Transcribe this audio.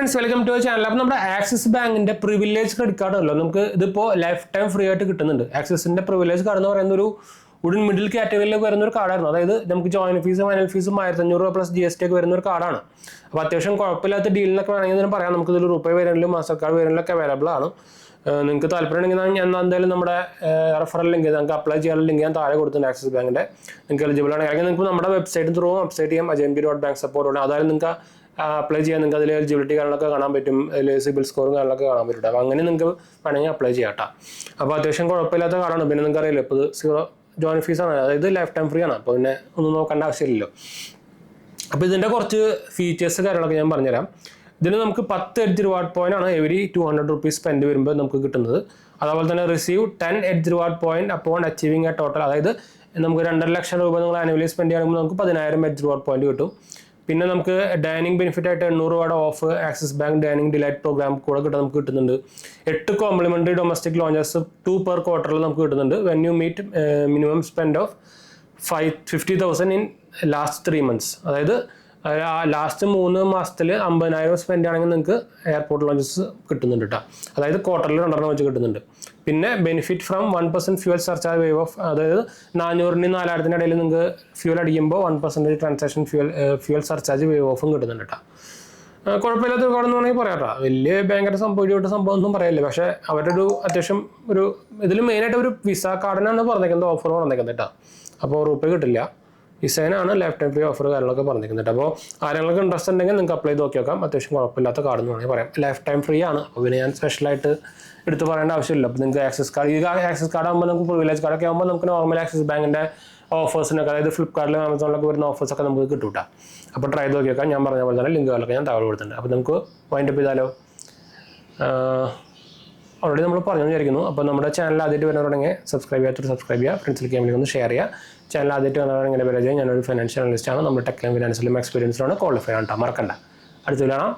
Friends, welcome to channel. അപ്പോൾ നമ്മുടെ axis ബാങ്കിന്റെ പ്രിവിലേജ് ക്രെഡിറ്റ് കാർഡ് ഉണ്ടല്ലോ, നമുക്ക് ഇതിപ്പോൾ ലൈഫ് ടൈം ഫ്രീ ആയിട്ട് കിട്ടുന്നുണ്ട്. ആക്സിസിന്റെ പ്രിവിലേജ് കാർഡ് എന്ന് പറയുന്ന ഒരു ഉടൻ മിഡിൽ കാറ്റഗറിയിലേക്ക് വരുന്ന ഒരു കാർഡായിരുന്നു. അതായത് നമുക്ക് ജോയിന്റ് ഫീസും ഫൈനൽ ഫീസും 1500 രൂപ പ്ലസ് GST ഒക്കെ വരുന്ന ഒരു കാർഡാണ്. അപ്പോൾ അത്യാവശ്യം കുഴപ്പമില്ലാത്ത ഡീലിനൊക്കെ വേണമെങ്കിൽ ഇതിന് പറയാം. നമുക്ക് ഇതിൽ റുപ്പേ വേരിയന്റിലും മാസ്റ്റർ കാർഡ് വേരിയന്റിലൊക്കെ അവൈലബിൾ ആണ്. നിങ്ങൾക്ക് താല്പര്യമുണ്ടെങ്കിൽ ഞാൻ എന്തായാലും നമ്മുടെ റെഫറൽ ലിങ്ക് നമുക്ക് അപ്ലൈ ചെയ്യാനുള്ള ലിങ്ക് ഞാൻ താഴെ കൊടുത്തിട്ടുണ്ട്. ആക്സിസ് ബാങ്കിന്റെ നിങ്ങൾക്ക് എലിജിബിൾ ആണ്. അല്ലെങ്കിൽ നിങ്ങൾക്ക് നമ്മുടെ വെബ്സൈറ്റ് ത്രൂ വെബ്സൈറ്റ് ചെയ്യാം, ajmp.bank support. അതായത് നിങ്ങൾക്ക് അപ്ലൈ ചെയ്യാൻ നിങ്ങൾക്ക് അതിൽ എലിജിബിലിറ്റി കാര്യങ്ങളൊക്കെ കാണാൻ പറ്റും, അതിൽ സിബിൽ സ്കോറും കാര്യങ്ങളൊക്കെ കാണാൻ പറ്റും. അപ്പോൾ അങ്ങനെ നിങ്ങൾക്ക് വേണമെങ്കിൽ അപ്ലൈ ചെയ്യാം കേട്ടോ. അപ്പോൾ അത്യാവശ്യം കുഴപ്പമില്ലാത്ത കാർഡാണ്. പിന്നെ നിങ്ങൾക്ക് അറിയില്ല, ഇപ്പോൾ ഇത് 0 ജോയിന്റ് ഫീസാണ്, അതായത് ലൈഫ് ടൈം ഫ്രീ ആണ്. അപ്പോൾ പിന്നെ ഒന്നും നോക്കേണ്ട ആവശ്യമില്ലല്ലോ. അപ്പോൾ ഇതിൻ്റെ കുറച്ച് ഫീച്ചേഴ്സ് കാര്യങ്ങളൊക്കെ ഞാൻ പറഞ്ഞുതരാം. ഇതിന് നമുക്ക് 10 എഡ്ജ് റിവാർഡ് പോയിന്റ് ആണ് എവരി 200 റുപ്പീസ് സ്പെൻഡ് വരുമ്പോൾ നമുക്ക് കിട്ടുന്നത്. അതുപോലെ തന്നെ receive 10 edge reward point upon achieving A total, അതായത് നമുക്ക് 2.5 ലക്ഷം രൂപ നിങ്ങൾ ആനുവലി സ്പെൻഡ് ചെയ്യുമ്പോൾ നമുക്ക് 10,000 എഡ്ജ് റിവാർഡ് പോയിന്റ് കിട്ടും. പിന്നെ നമുക്ക് ഡൈനിങ് ബെനിഫിറ്റ് ആയിട്ട് 800 രൂപയുടെ off Axis bank dining delight program കൂടെ നമുക്ക് കിട്ടുന്നുണ്ട്. 8 കോംപ്ലിമെന്ററി ഡൊമസ്റ്റിക് ലോഞ്ചസ് 2 പെർ ക്വാർട്ടറിൽ നമുക്ക് കിട്ടുന്നുണ്ട്. When you meet minimum spend of 50,000 in last 3 months, അതായത് ലാസ്റ്റ് 3 മാസത്തിൽ 50,000 സ്പെൻഡ് ആണെങ്കിൽ നിങ്ങൾക്ക് എയർപോർട്ട് ലോഞ്ചസ് കിട്ടുന്നുണ്ട് കേട്ടോ. അതായത് ക്വാർട്ടറിൽ 2 വെച്ച് കിട്ടുന്നുണ്ട്. പിന്നെ benefit from 1% fuel surcharge wave of, അതായത് 400-നും 4,000-നും ഇടയിൽ നിങ്ങൾക്ക് ഫ്യൂൽ അടിക്കുമ്പോൾ 1% ട്രാൻസാക്ഷൻ ഫ്യൂൽ സർചാർജ് വേവ് ഓഫും കിട്ടുന്നുണ്ട് കേട്ടോ. കുഴപ്പമില്ലാത്ത ഒരു കാർഡെന്ന് വേണമെങ്കിൽ പറയാം കേട്ടോ. വലിയ ഭയങ്കര സംഭവം ഒന്നും പറയില്ല. പക്ഷേ അവരുടെ ഒരു അത്യാവശ്യം ഒരു ഇതിൽ മെയിനായിട്ട് ഒരു വിസ കാർഡിനാണ് പറഞ്ഞേക്കുന്നത്, ഓഫർ പറഞ്ഞേക്കുന്നത് കേട്ടോ. അപ്പോൾ റുപ്പേ കിട്ടില്ല, വിസേനാണ് ലൈഫ് ടൈം ഫ്രീ ഓഫർ കാര്യങ്ങളൊക്കെ പറഞ്ഞിരിക്കുന്നത്. അപ്പോൾ ആരെങ്കിലും ഇൻട്രസ്റ്റ് ഉണ്ടെങ്കിൽ നിങ്ങൾക്ക് അപ്ലൈ ചെയ്ത് നോക്കി നോക്കാം. അത്യാവശ്യം കുഴപ്പമില്ലാത്ത കാർഡെന്ന് വേണമെങ്കിൽ പറയാം. ലൈഫ് ടൈം ഫ്രീ ആണ്. അപ്പോൾ പിന്നെ ഞാൻ സ്പെഷ്യലായിട്ട് എടുത്ത് പറയേണ്ട ആവശ്യമില്ല. അപ്പോൾ നിങ്ങൾക്ക് ആക്സിസ് കാർഡ് ആകുമ്പോൾ നമുക്ക് പ്രിവിലേജ് കാർഡൊക്കെ ആകുമ്പോൾ നമുക്ക് നോർമൽ ആക്സിസ് ബാങ്കിൻ്റെ ഓഫേഴ്സിനൊക്കെ, അതായത് ഫ്ലിപ്കാർട്ടിലും ആമസോണിലൊക്കെ വരുന്ന ഓഫേഴ്സൊക്കെ നമുക്ക് കിട്ടും. അപ്പോൾ ട്രൈ ചെയ്ത് നോക്കി നോക്കാം. ഞാൻ പറഞ്ഞ പോലെ തന്നെ ലിങ്കുകളൊക്കെ ഞാൻ താഴെ കൊടുത്തിട്ടുണ്ട്. അപ്പോൾ നമുക്ക് വൈൻഡ് അപ്പ് ചെയ്താലോ? ഓൾറെഡി നമ്മൾ പറഞ്ഞു വിചാരിക്കുന്നു. അപ്പോൾ നമ്മുടെ ചാനൽ ആദ്യമായിട്ട് വരുന്നവരുണ്ടെങ്കിൽ സബ്സ്ക്രൈബ് ചെയ്യുക, ഫ്രണ്ട്സിലേക്ക് ഒന്ന് ഷെയർ ചെയ്യുക. ചാനൽ ആദ്യമായിട്ട് വരുന്നവരുണ്ടെങ്കിൽ ഇങ്ങനെ പേര് ഞാനൊരു ഫൈനാൻഷ്യൽ അനലിസ്റ്റ് ആണ്. നമ്മൾ ടെക്കിലും ഫിനാൻസിലും എക്സ്പീരിയൻസിലാണ് ക്വാളിഫൈ ആണ് കേട്ടോ, മറക്കണ്ട. അടുത്ത കാണാം.